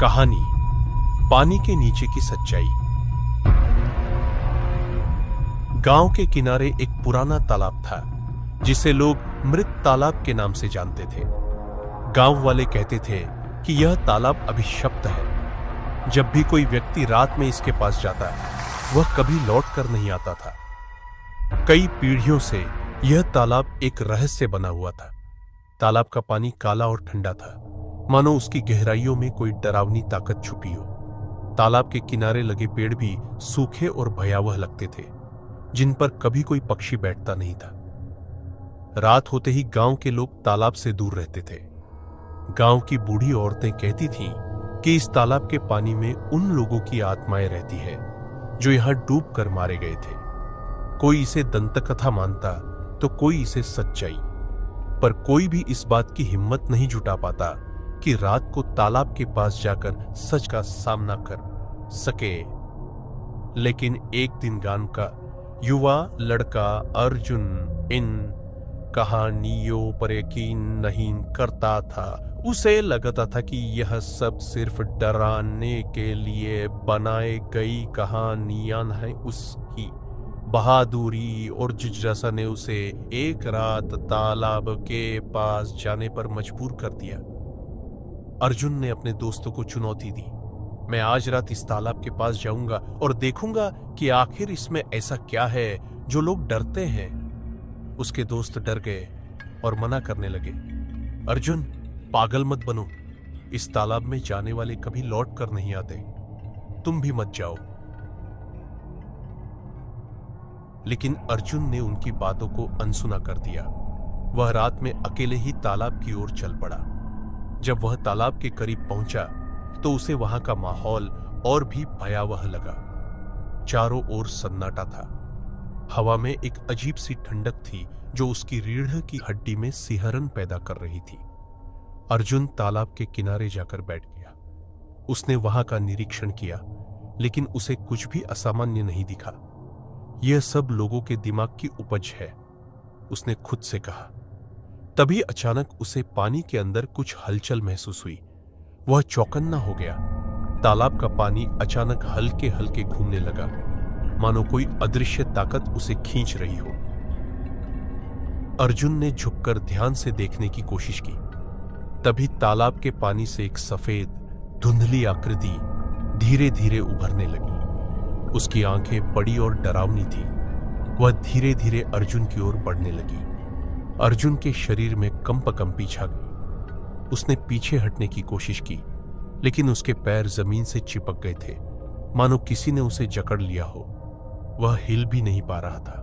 कहानी पानी के नीचे की सच्चाई। गांव के किनारे एक पुराना तालाब था जिसे लोग मृत तालाब के नाम से जानते थे। गांव वाले कहते थे कि यह तालाब अभिशप्त है। जब भी कोई व्यक्ति रात में इसके पास जाता वह कभी लौट कर नहीं आता था। कई पीढ़ियों से यह तालाब एक रहस्य बना हुआ था। तालाब का पानी काला और ठंडा था, मानो उसकी गहराइयों में कोई डरावनी ताकत छुपी हो। तालाब के किनारे लगे पेड़ भी सूखे और भयावह लगते थे, जिन पर कभी कोई पक्षी बैठता नहीं था। रात होते ही गांव के लोग तालाब से दूर रहते थे। गांव की बूढ़ी औरतें कहती थीं कि इस तालाब के पानी में उन लोगों की आत्माएं रहती है जो यहां डूब कर मारे गए थे। कोई इसे दंतकथा मानता तो कोई इसे सच्चाई, पर कोई भी इस बात की हिम्मत नहीं जुटा पाता कि रात को तालाब के पास जाकर सच का सामना कर सके। लेकिन एक दिन गांव का युवा लड़का अर्जुन इन कहानियों पर यकीन नहीं करता था। उसे लगता था कि यह सब सिर्फ डराने के लिए बनाई गई कहानियां हैं। उसकी बहादुरी और जिज्ञासा ने उसे एक रात तालाब के पास जाने पर मजबूर कर दिया। अर्जुन ने अपने दोस्तों को चुनौती दी, मैं आज रात इस तालाब के पास जाऊंगा और देखूंगा कि आखिर इसमें ऐसा क्या है जो लोग डरते हैं। उसके दोस्त डर गए और मना करने लगे। अर्जुन, पागल मत बनो, इस तालाब में जाने वाले कभी लौट कर नहीं आते, तुम भी मत जाओ। लेकिन अर्जुन ने उनकी बातों को अनसुना कर दिया। वह रात में अकेले ही तालाब की ओर चल पड़ा। जब वह तालाब के करीब पहुंचा तो उसे वहां का माहौल और भी भयावह लगा। चारों ओर सन्नाटा था। हवा में एक अजीब सी ठंडक थी जो उसकी रीढ़ की हड्डी में सिहरन पैदा कर रही थी। अर्जुन तालाब के किनारे जाकर बैठ गया। उसने वहां का निरीक्षण किया, लेकिन उसे कुछ भी असामान्य नहीं दिखा। यह सब लोगों के दिमाग की उपज है, उसने खुद से कहा। तभी अचानक उसे पानी के अंदर कुछ हलचल महसूस हुई। वह चौकन्ना हो गया। तालाब का पानी अचानक हल्के हल्के घूमने लगा, मानो कोई अदृश्य ताकत उसे खींच रही हो। अर्जुन ने झुककर ध्यान से देखने की कोशिश की। तभी तालाब के पानी से एक सफेद धुंधली आकृति धीरे धीरे उभरने लगी। उसकी आंखें बड़ी और डरावनी थी। वह धीरे धीरे अर्जुन की ओर बढ़ने लगी। अर्जुन के शरीर में कंपकंपी छा गई। उसने पीछे हटने की कोशिश की, लेकिन उसके पैर जमीन से चिपक गए थे, मानो किसी ने उसे जकड़ लिया हो। वह हिल भी नहीं पा रहा था।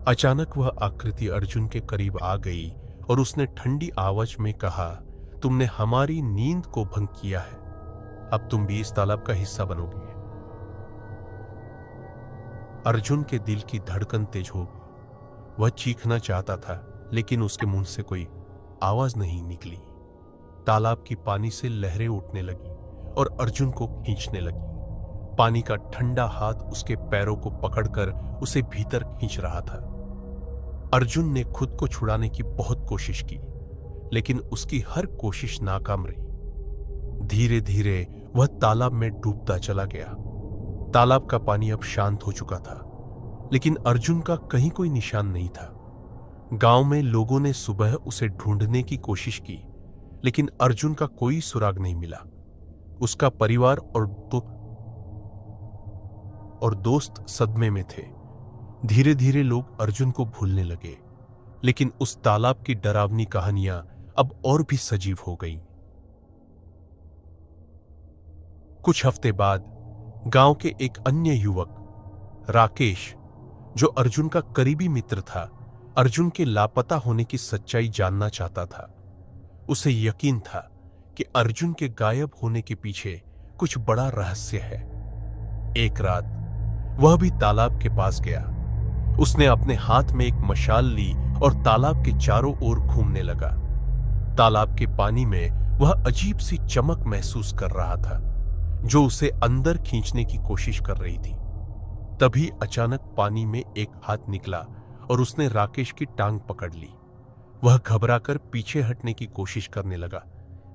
अचानक वह आकृति अर्जुन के करीब आ गई और उसने ठंडी आवाज में कहा, तुमने हमारी नींद को भंग किया है, अब तुम भी इस तालाब का हिस्सा बनोगे। अर्जुन के दिल की धड़कन तेज हो गई। वह चीखना चाहता था, लेकिन उसके मुंह से कोई आवाज नहीं निकली। तालाब की पानी से लहरें उठने लगी और अर्जुन को खींचने लगी। पानी का ठंडा हाथ उसके पैरों को पकड़कर उसे भीतर खींच रहा था। अर्जुन ने खुद को छुड़ाने की बहुत कोशिश की, लेकिन उसकी हर कोशिश नाकाम रही। धीरे धीरे वह तालाब में डूबता चला गया। तालाब का पानी अब शांत हो चुका था, लेकिन अर्जुन का कहीं कोई निशान नहीं था। गांव में लोगों ने सुबह उसे ढूंढने की कोशिश की, लेकिन अर्जुन का कोई सुराग नहीं मिला। उसका परिवार और दोस्त सदमे में थे। धीरे धीरे लोग अर्जुन को भूलने लगे, लेकिन उस तालाब की डरावनी कहानियां अब और भी सजीव हो गईं। कुछ हफ्ते बाद गांव के एक अन्य युवक राकेश, जो अर्जुन का करीबी मित्र था, अर्जुन के लापता होने की सच्चाई जानना चाहता था। उसे यकीन था कि अर्जुन के गायब होने के पीछे कुछ बड़ा रहस्य है। एक रात वह भी तालाब के पास गया। उसने अपने हाथ में एक मशाल ली और तालाब के चारों ओर घूमने लगा। तालाब के पानी में वह अजीब सी चमक महसूस कर रहा था, जो उसे अंदर खींचने की कोशिश कर रही थी। तभी अचानक पानी में एक हाथ निकला और उसने राकेश की टांग पकड़ ली। वह घबराकर पीछे हटने की कोशिश करने लगा,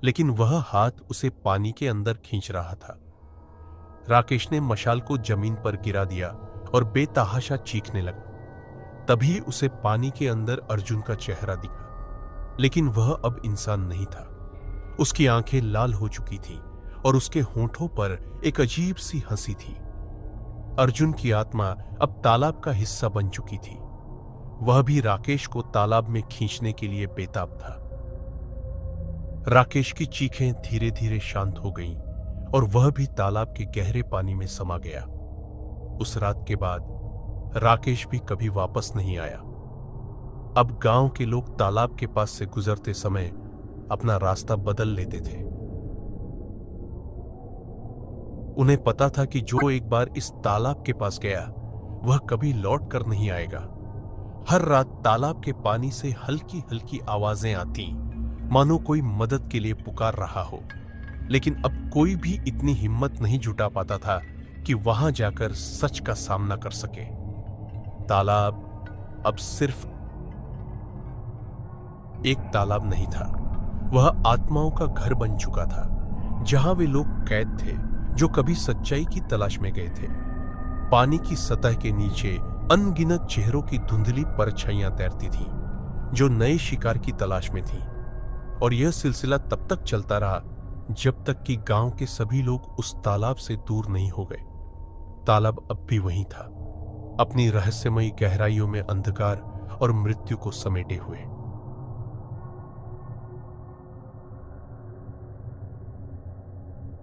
लेकिन वह हाथ उसे पानी के अंदर खींच रहा था। राकेश ने मशाल को जमीन पर गिरा दिया और बेतहाशा चीखने लगा। तभी उसे पानी के अंदर अर्जुन का चेहरा दिखा, लेकिन वह अब इंसान नहीं था। उसकी आंखें लाल हो चुकी थीं और उसके होंठों पर एक अजीब सी हंसी थी। अर्जुन की आत्मा अब तालाब का हिस्सा बन चुकी थी। वह भी राकेश को तालाब में खींचने के लिए बेताब था। राकेश की चीखें धीरे धीरे शांत हो गईं और वह भी तालाब के गहरे पानी में समा गया। उस रात के बाद राकेश भी कभी वापस नहीं आया। अब गांव के लोग तालाब के पास से गुजरते समय अपना रास्ता बदल लेते थे। उन्हें पता था कि जो एक बार इस तालाब के पास गया वह कभी लौट कर नहीं आएगा। हर रात तालाब के पानी से हल्की हल्की आवाजें आती, मानो कोई मदद के लिए पुकार रहा हो। लेकिन अब कोई भी इतनी हिम्मत नहीं जुटा पाता था कि वहां जाकर सच का सामना कर सके। तालाब अब सिर्फ एक तालाब नहीं था, वह आत्माओं का घर बन चुका था, जहां वे लोग कैद थे जो कभी सच्चाई की तलाश में गए थे। पानी की सतह के नीचे अनगिनत चेहरों की धुंधली परछाइयां तैरती थीं, जो नए शिकार की तलाश में थीं। और यह सिलसिला तब तक चलता रहा जब तक कि गांव के सभी लोग उस तालाब से दूर नहीं हो गए। तालाब अब भी वहीं था, अपनी रहस्यमयी गहराइयों में अंधकार और मृत्यु को समेटे हुए।